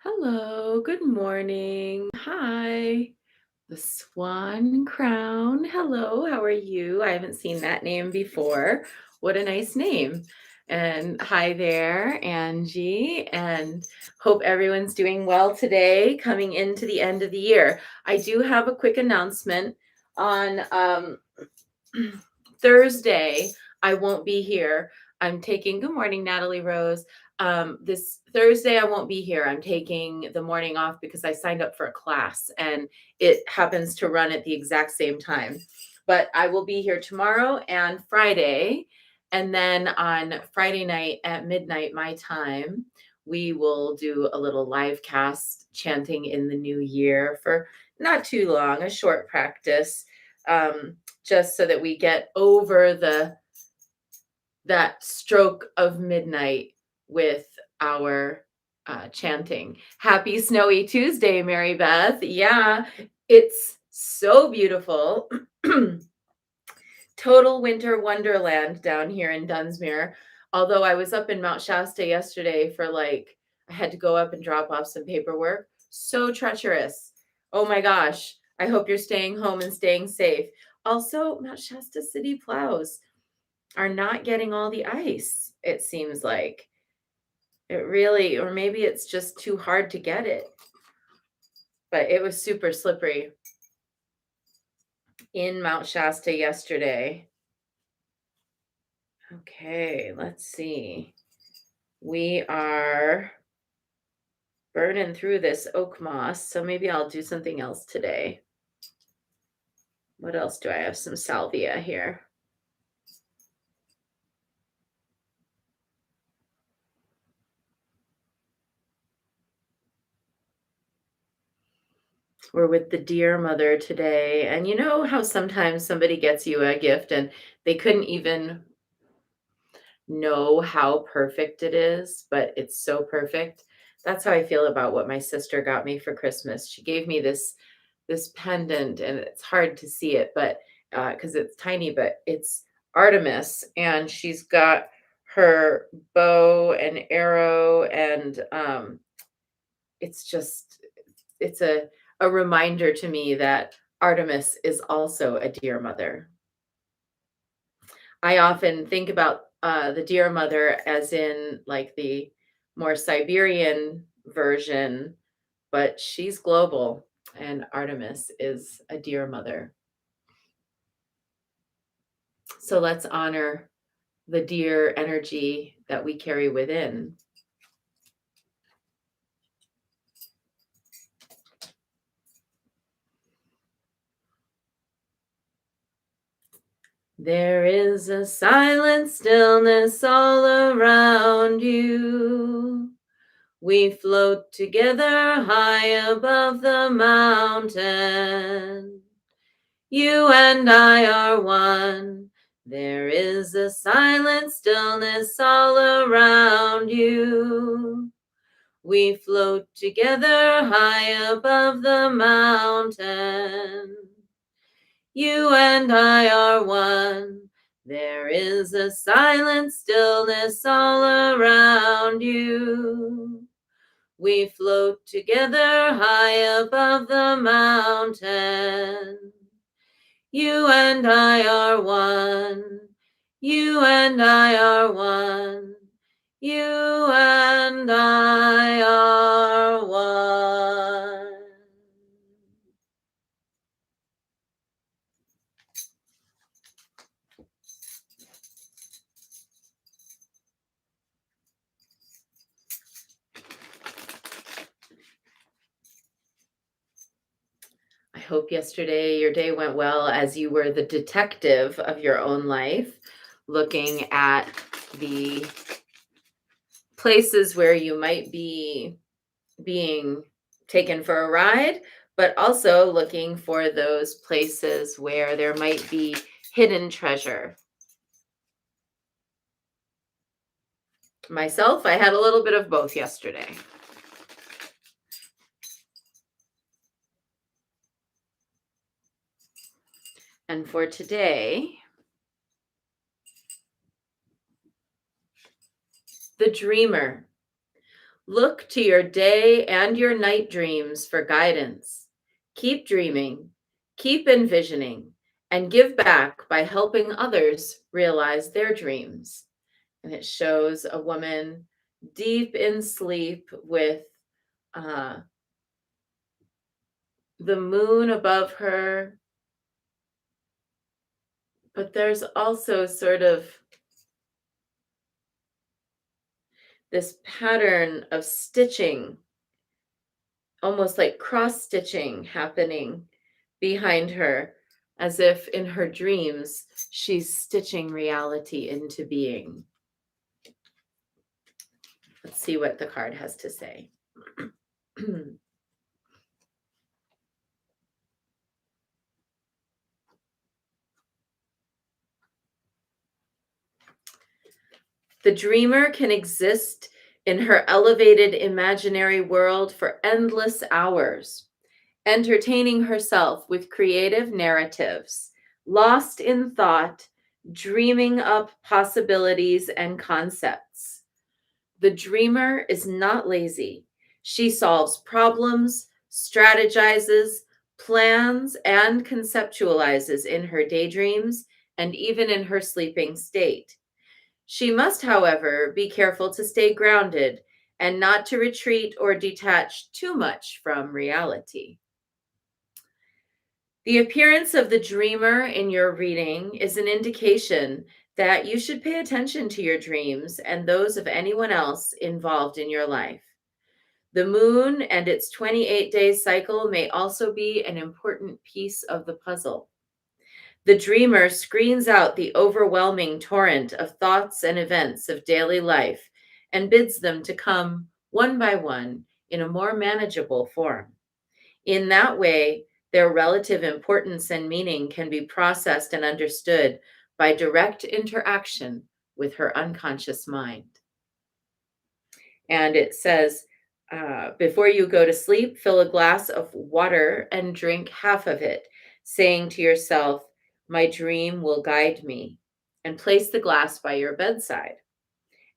Hello, good morning. Hi, the Swan Crown. Hello, how are you? I haven't seen that name before. What a nice name. And hi there, Angie, and hope everyone's doing well today, coming into the end of the year. I do have a quick announcement on Thursday. I won't be here. I'm taking, good morning, Natalie Rose. This Thursday, I won't be here. I'm taking the morning off because I signed up for a class and it happens to run at the exact same time. But I will be here tomorrow and Friday. And then on Friday night at midnight, my time, we will do a little live cast chanting in the new year for not too long, a short practice, just so that we get over that stroke of midnight with our chanting. Happy snowy Tuesday, Mary Beth. Yeah, it's so beautiful. Total winter wonderland down here in Dunsmuir. Although I was up in Mount Shasta yesterday for I had to go up and drop off some paperwork. So treacherous. Oh my gosh. I hope you're staying home and staying safe. Also, Mount Shasta city plows are not getting all the ice, it seems like. It really, or maybe it's just too hard to get it. But it was super slippery in Mount Shasta yesterday. Okay, let's see. We are burning through this oak moss, so maybe I'll do something else today. What else do I have? Some salvia here. We're with the dear mother today. And you know how sometimes somebody gets you a gift and they couldn't even know how perfect it is, but it's so perfect. That's how I feel about what my sister got me for Christmas. She gave me this pendant, and it's hard to see it, but because it's tiny, but it's Artemis, and she's got her bow and arrow, and it's just it's a reminder to me that Artemis is also a dear mother. I often think about the deer mother as in like the more Siberian version, but she's global, and Artemis is a deer mother. So let's honor the deer energy that we carry within. There is a silent stillness all around you. We float together high above the mountain. You and I are one. There is a silent stillness all around you. We float together high above the mountain. You and I are one. There is a silent stillness all around you. We float together high above the mountain. You and I are one. You and I are one. You and I are one. I hope yesterday your day went well as you were the detective of your own life, looking at the places where you might be being taken for a ride, but also looking for those places where there might be hidden treasure. Myself, I had a little bit of both yesterday. And for today, the dreamer. Look to your day and your night dreams for guidance. Keep dreaming, keep envisioning, and give back by helping others realize their dreams. And it shows a woman deep in sleep with uh, the moon above her, but there's also sort of this pattern of stitching, almost like cross stitching happening behind her, as if in her dreams she's stitching reality into being. Let's see what the card has to say. The dreamer can exist in her elevated imaginary world for endless hours, entertaining herself with creative narratives, lost in thought, dreaming up possibilities and concepts. The dreamer is not lazy. She solves problems, strategizes, plans, and conceptualizes in her daydreams and even in her sleeping state. She must, however, be careful to stay grounded and not to retreat or detach too much from reality. The appearance of the dreamer in your reading is an indication that you should pay attention to your dreams and those of anyone else involved in your life. The moon and its 28-day cycle may also be an important piece of the puzzle. The dreamer screens out the overwhelming torrent of thoughts and events of daily life and bids them to come one by one in a more manageable form. In that way, their relative importance and meaning can be processed and understood by direct interaction with her unconscious mind. And it says, before you go to sleep, fill a glass of water and drink half of it, saying to yourself, my dream will guide me, and place the glass by your bedside.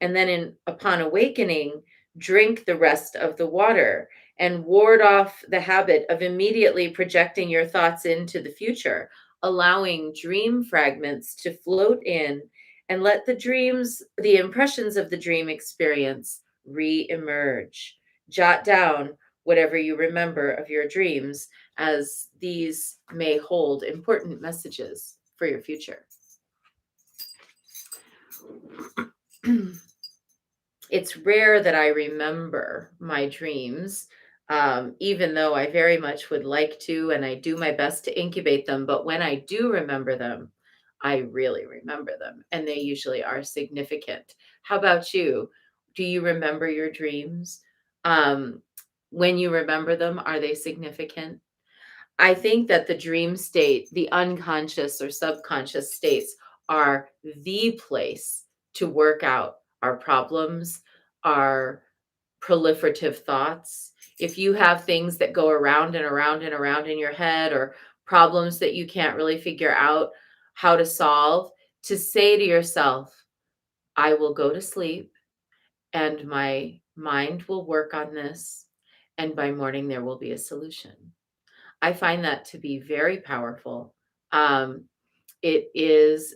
And then upon awakening, drink the rest of the water and ward off the habit of immediately projecting your thoughts into the future, allowing dream fragments to float in and let the impressions of the dream experience re-emerge. Jot down whatever you remember of your dreams, as these may hold important messages for your future. It's rare that I remember my dreams, even though I very much would like to, and I do my best to incubate them. But when I do remember them, I really remember them, and they usually are significant. How about you? Do you remember your dreams? Um, when you remember them, are they significant? I think that the dream state, the unconscious or subconscious states, are the place to work out our problems, our proliferative thoughts. If you have things that go around and around and around in your head, or problems that you can't really figure out how to solve, to say to yourself, I will go to sleep and my mind will work on this, and by morning there will be a solution. I find that to be very powerful. Um, it is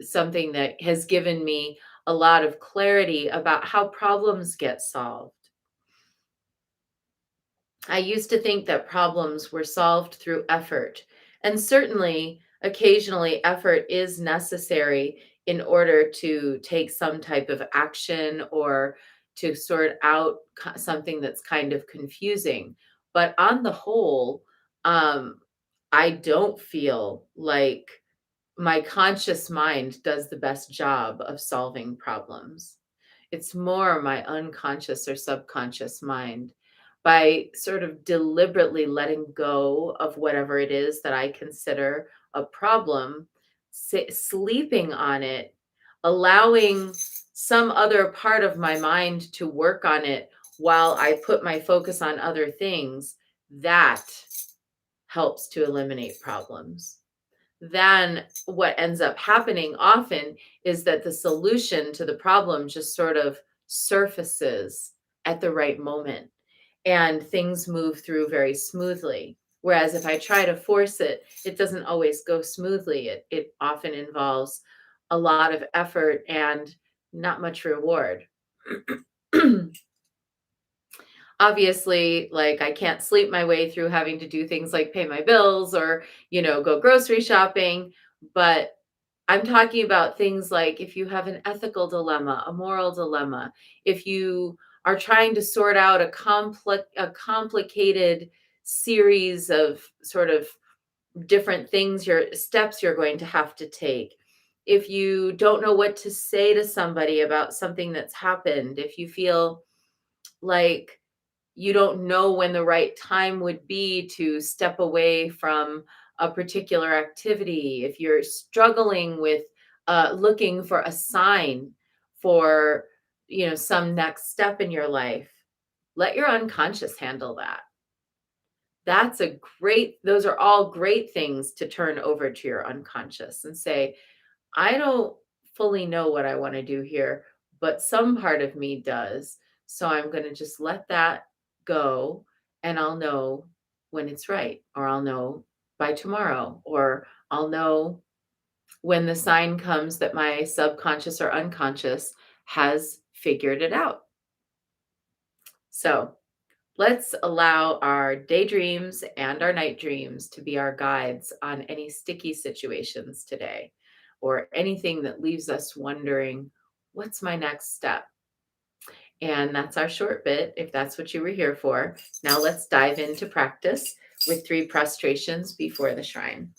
something that has given me a lot of clarity about how problems get solved. I used to think that problems were solved through effort, and certainly, occasionally, effort is necessary in order to take some type of action or to sort out something that's kind of confusing. But on the whole, um, I don't feel like my conscious mind does the best job of solving problems. It's more my unconscious or subconscious mind. By sort of deliberately letting go of whatever it is that I consider a problem, sleeping on it, allowing some other part of my mind to work on it while I put my focus on other things, that helps to eliminate problems. Then what ends up happening often is that the solution to the problem just sort of surfaces at the right moment, and things move through very smoothly. Whereas if I try to force it, it doesn't always go smoothly. It often involves a lot of effort and not much reward. Obviously, like, I can't sleep my way through having to do things like pay my bills or, go grocery shopping, but I'm talking about things like if you have an ethical dilemma, a moral dilemma, if you are trying to sort out a complicated series of sort of different things, your steps you're going to have to take. If you don't know what to say to somebody about something that's happened, if you feel like you don't know when the right time would be to step away from a particular activity, if you're struggling with looking for a sign for some next step in your life, let your unconscious handle that. Those are all great things to turn over to your unconscious and say, I don't fully know what I want to do here, but some part of me does. So I'm going to just let that go, and I'll know when it's right, or I'll know by tomorrow, or I'll know when the sign comes that my subconscious or unconscious has figured it out. So let's allow our daydreams and our night dreams to be our guides on any sticky situations today, or anything that leaves us wondering, what's my next step? And that's our short bit, if that's what you were here for. Now let's dive into practice with 3 prostrations before the shrine.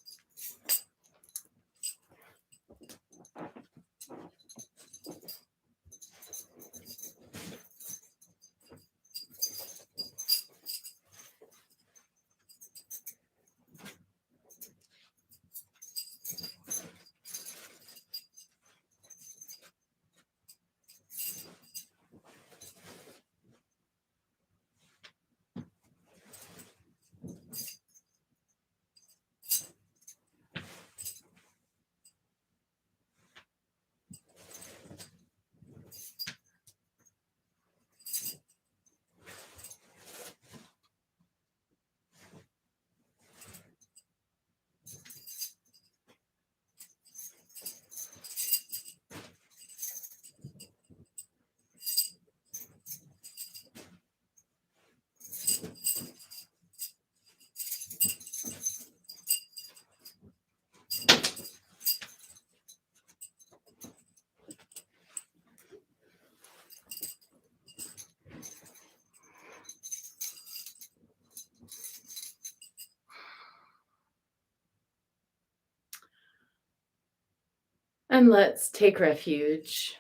And let's take refuge.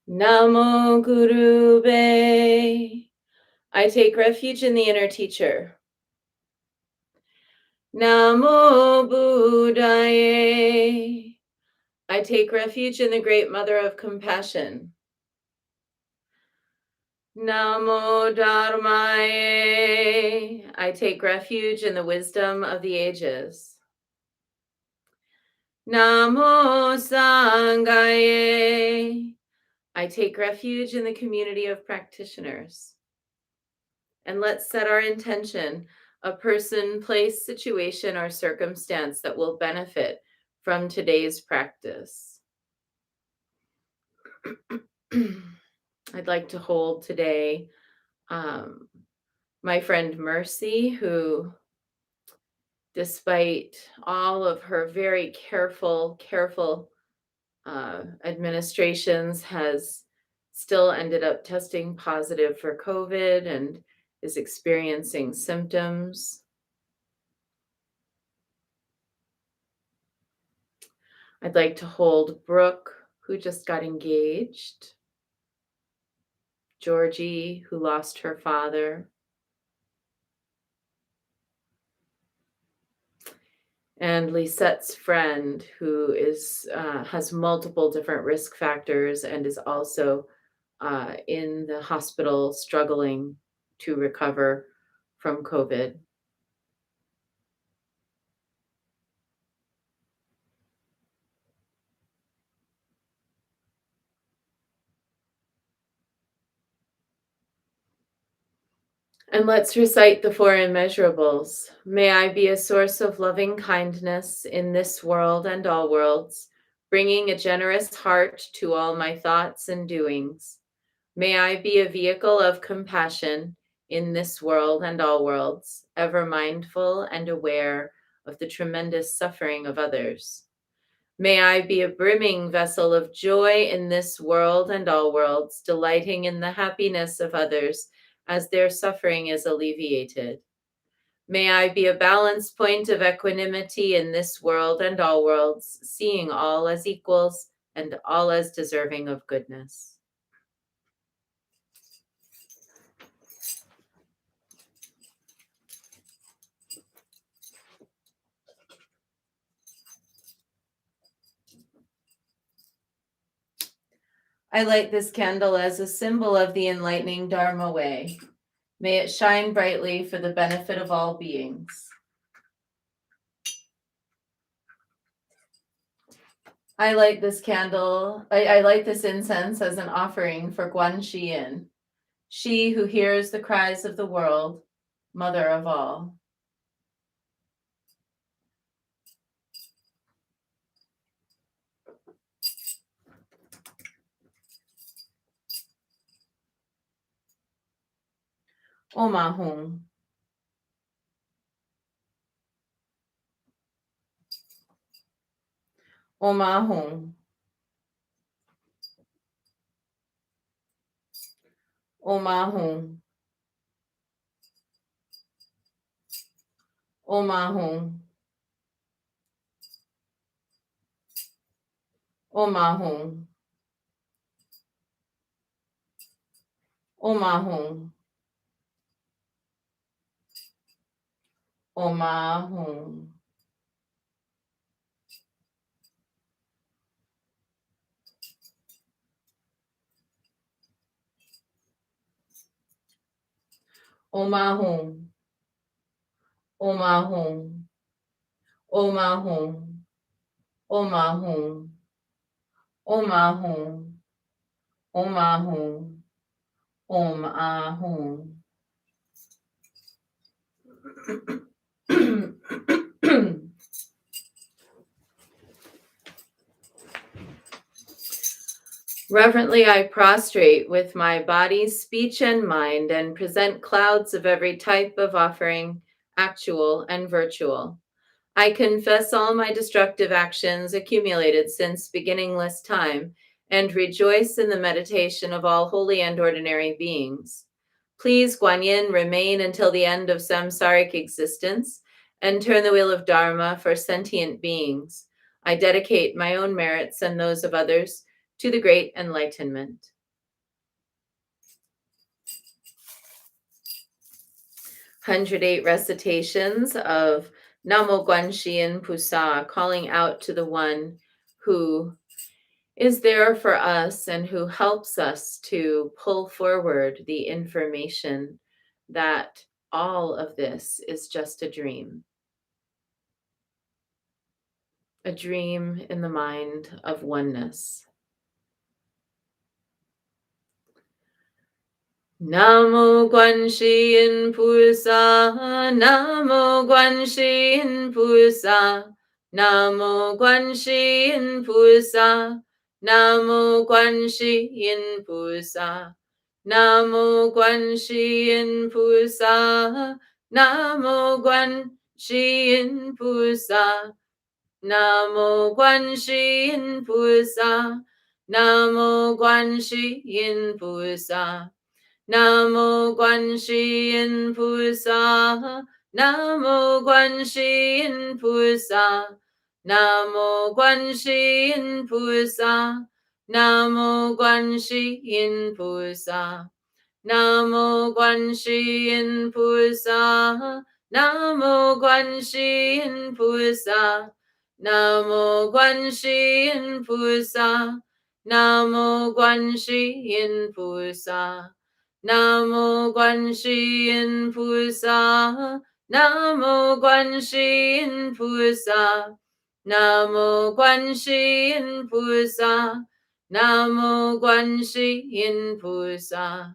Namo Gurube. I take refuge in the inner teacher. Namo Buddhaye. I take refuge in the great mother of compassion. Namo Dharmaye. I take refuge in the wisdom of the ages. Namo Sanghaye. I take refuge in the community of practitioners. And let's set our intention, a person, place, situation, or circumstance that will benefit from today's practice. I'd like to hold today my friend Mercy, who, despite all of her very careful administrations, has still ended up testing positive for COVID and is experiencing symptoms. I'd like to hold Brooke, who just got engaged, Georgie, who lost her father, and Lisette's friend, who has multiple different risk factors and is also in the hospital struggling to recover from COVID. And let's recite the four immeasurables. May I be a source of loving kindness in this world and all worlds, bringing a generous heart to all my thoughts and doings. May I be a vehicle of compassion in this world and all worlds, ever mindful and aware of the tremendous suffering of others. May I be a brimming vessel of joy in this world and all worlds, delighting in the happiness of others as their suffering is alleviated. May I be a balance point of equanimity in this world and all worlds, seeing all as equals and all as deserving of goodness. I light this candle as a symbol of the enlightening Dharma way. May it shine brightly for the benefit of all beings. I light this candle, I light this incense as an offering for Guan Yin, she who hears the cries of the world, mother of all. Omahung. Omahung. Omahung. Omahung. Omahung. Omahung. Omahung. Omahung. Omahung. Omahung. Omahung. Omahung. Omahung. Omahung. Reverently, I prostrate with my body, speech, and mind, and present clouds of every type of offering, actual and virtual. I confess all my destructive actions accumulated since beginningless time, and rejoice in the meditation of all holy and ordinary beings. Please, Guan Yin, remain until the end of samsaric existence, and turn the wheel of Dharma for sentient beings. I dedicate my own merits and those of others to the great enlightenment. 108 recitations of Namo Guanxian Pusa, calling out to the one who is there for us and who helps us to pull forward the information that all of this is just a dream in the mind of oneness. Namo Guanxian Pusa, Namo Guanxian Pusa, Namo Guanxian Pusa, Namo Guanxian Pusa, Namo Guanxian Pusa, Namo Guanxian Pusa, Namo Guanxian Pusa, Namo Guanxian Pusa. Namo Guanxian Pusa, Namo Guanxian Pusa, Namo Guanxian Pusa, Namo Guanxian Pusa, Namo Guanxian Pusa, Namo Guanxian Pusa, Namo Guanxian Pusa, Namo Guanxian Pusa. Namo Guanxian Pusa, Namo Guanxian Pusa, Namo Guanxian Pusa, Namo Guanxian Pusa,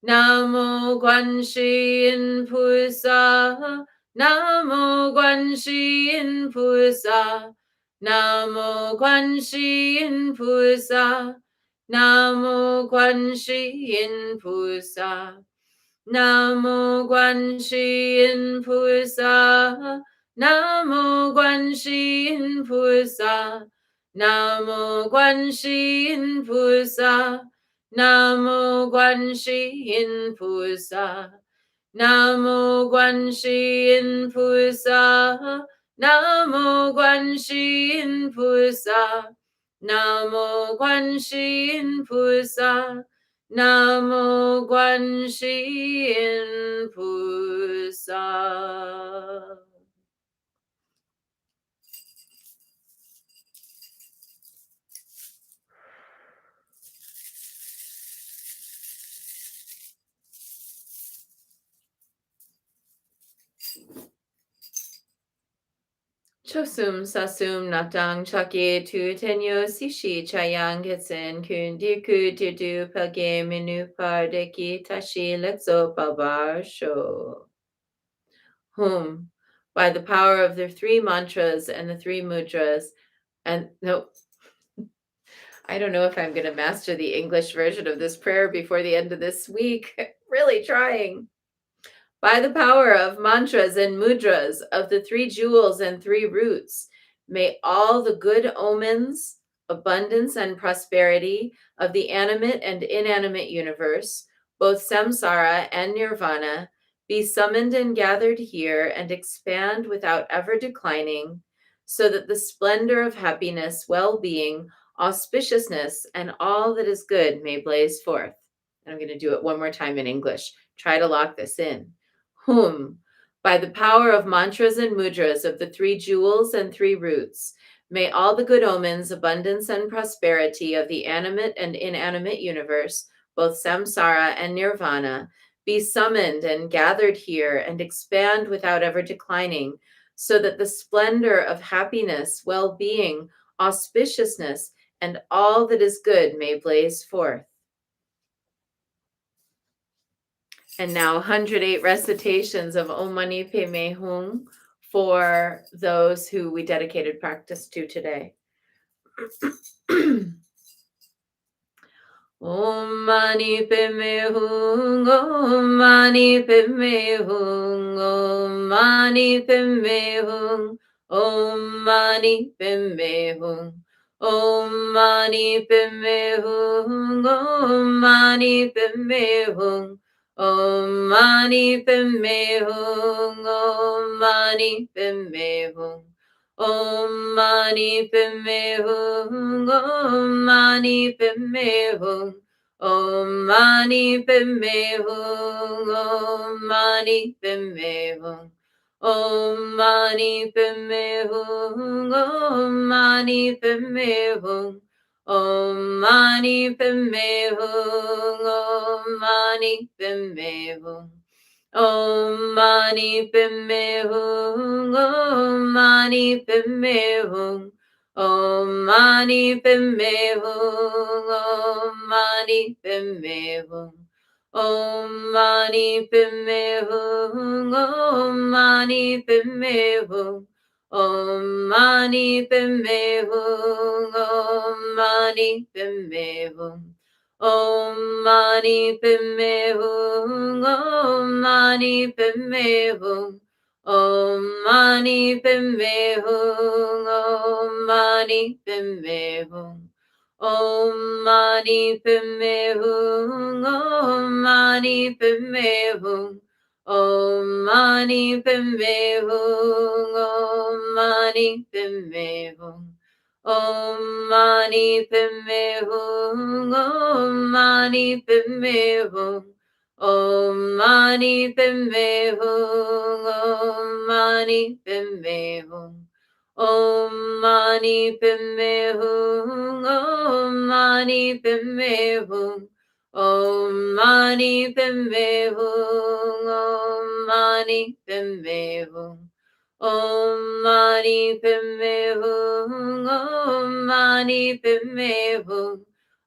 Namo Guanxi Yin Pusa, Namo Guanxi Yin Pusa, Namo Guanxi Yin Pusa, Namo Guanxi Yin Pusa, Namo Guanxi Yin Pusa, Namo Guanxi Yin Pusa, Namo Guanxi Yin Pusa, Namo Guanxi Yin Pusa, Namo Guanxi Yin Pusa, Namo Guanxi Yin Pusa, Namo Guanxi Yin Pusa, Namo Guanxi Yin Pusa. Chosum sasum natang chake tu tenyo sishi chayang getsen kun diku didu page minu pardeki tashi letzo babar sho. Whom, by the power of the three mantras and the three mudras, and no, I don't know if I'm going to master the English version of this prayer before the end of this week. Really trying. By the power of mantras and mudras, of the three jewels and three roots, may all the good omens, abundance, and prosperity of the animate and inanimate universe, both samsara and nirvana, be summoned and gathered here and expand without ever declining, so that the splendor of happiness, well being, auspiciousness, and all that is good may blaze forth. And I'm going to do it one more time in English. Try to lock this in. Whom, by the power of mantras and mudras of the three jewels and three roots, may all the good omens, abundance, and prosperity of the animate and inanimate universe, both samsara and nirvana, be summoned and gathered here and expand without ever declining, so that the splendor of happiness, well being, auspiciousness, and all that is good may blaze forth. And now 108 recitations of Omani Padme Hum for those who we dedicated practice to today. Om Mani Padme Hum, Om Mani Padme Hum, Om Mani Padme Hum, Om Mani Padme Hum, Om Mani Padme Hum, Om Mani Padme Hum, Om Mani Padme Hum, Om Mani Padme Hum. Om Mani Padme Hum, Om Mani Padme Hum, Om Mani Padme Hum, Om Mani Padme Hum, Om Mani Padme Hum, Om Mani Padme Hum, Om Mani Padme Hum, Om Mani Padme Hum. Om Mani Padme Hum, Om Mani Padme Hum, Om Mani Padme Hum, Om Mani Padme Hum, Om Mani Padme Hum, Om Mani Padme Hum, Om Mani Padme Hum, Om Mani Padme Hum. Om Mani Padme Hum, Om Mani Padme Hum, Om Mani Padme Hum, Om Mani Padme Hum, Om Mani Padme Hum, Om Mani Padme Hum, Om Mani Padme Hum, Om Mani Padme Hum. Om Mani Padme Hum, Om Mani Padme Hum, Om Mani Padme Hum, Om Mani Padme Hum, Om Mani Padme Hum, Om Mani Padme Hum, Om Mani Padme Hum, Om Mani Padme Hum. Om Mani Padme Hum, Om Mani Padme Hum,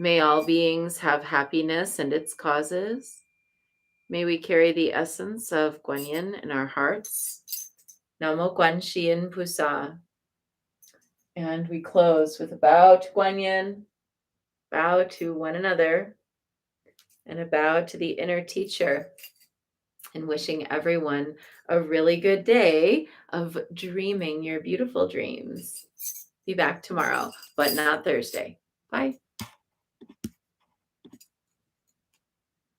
May all beings have happiness and its causes. May we carry the essence of Guanyin in our hearts. Namo Guan Yin Pusa. And we close with a bow to Guanyin, bow to one another, and a bow to the inner teacher, and wishing everyone a really good day of dreaming your beautiful dreams. Be back tomorrow, but not Thursday. Bye.